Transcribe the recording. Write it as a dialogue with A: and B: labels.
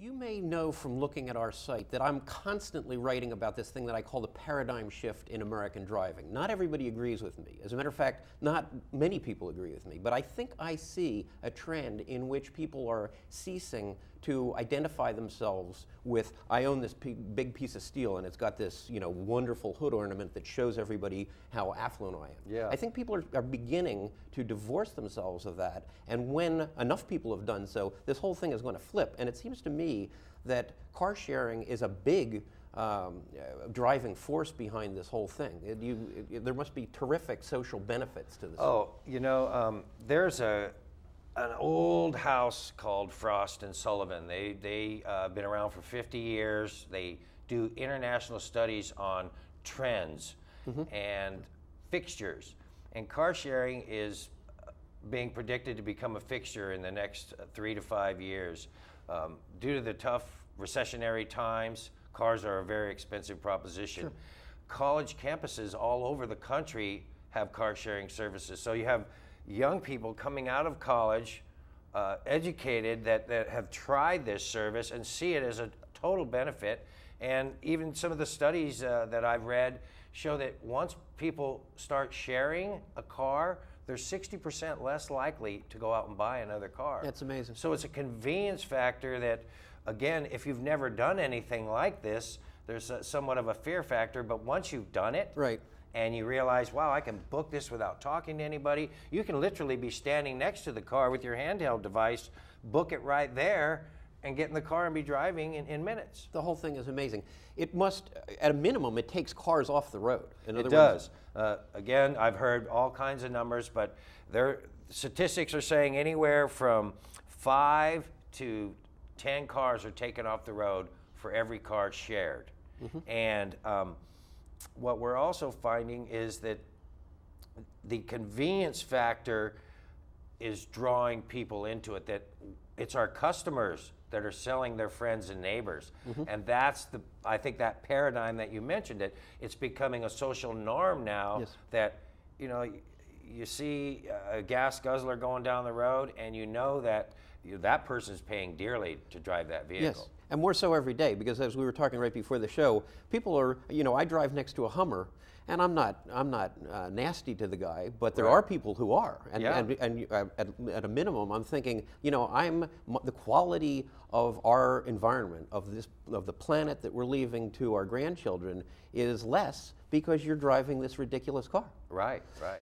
A: You may know from looking at our site that I'm constantly writing about this thing that I call the paradigm shift in American driving. Not everybody agrees with me. As a matter of fact, not many people agree with me. But I think I see a trend in which people are ceasing to identify themselves with, I own this big piece of steel and it's got this, wonderful hood ornament that shows everybody how affluent I am.
B: Yeah.
A: I think people are beginning to divorce themselves of that. And when enough people have done so, this whole thing is going to flip. And it seems to me that car sharing is a big driving force behind this whole thing. There must be terrific social benefits to this.
B: Oh, there's an old house called Frost and Sullivan. They've been around for 50 years. They do international studies on trends and fixtures. And car sharing is being predicted to become a fixture in the next 3 to 5 years. Due to the tough recessionary times, cars are a very expensive proposition.
A: Sure.
B: College campuses all over the country have car sharing services. So you have young people coming out of college, educated, that have tried this service and see it as a total benefit. And even some of the studies that I've read show that once people start sharing a car, they're 60% less likely to go out and buy another car.
A: That's amazing.
B: So it's a convenience factor that, again, if you've never done anything like this, there's somewhat of a fear factor, but once you've done it,
A: right,
B: and you realize, wow, I can book this without talking to anybody. You can literally be standing next to the car with your handheld device, book it right there, and get in the car and be driving in minutes.
A: The whole thing is amazing. It must, at a minimum, it takes cars off the road.
B: It does. Again, I've heard all kinds of numbers, but their statistics are saying anywhere from 5 to 10 cars are taken off the road for every car shared. And what we're also finding is that the convenience factor is drawing people into it, that it's our customers that are selling their friends and neighbors. And that's I think that paradigm that you mentioned, it's becoming a social norm now.
A: Yes.
B: That, you see a gas guzzler going down the road and you know that that person's paying dearly to drive that vehicle.
A: Yes, and more so every day, because as we were talking right before the show, people are, I drive next to a Hummer, and I'm not nasty to the guy, but there are people who are, and at a minimum, I'm thinking, the quality of our environment, of the planet that we're leaving to our grandchildren, is less because you're driving this ridiculous car.
B: Right, right.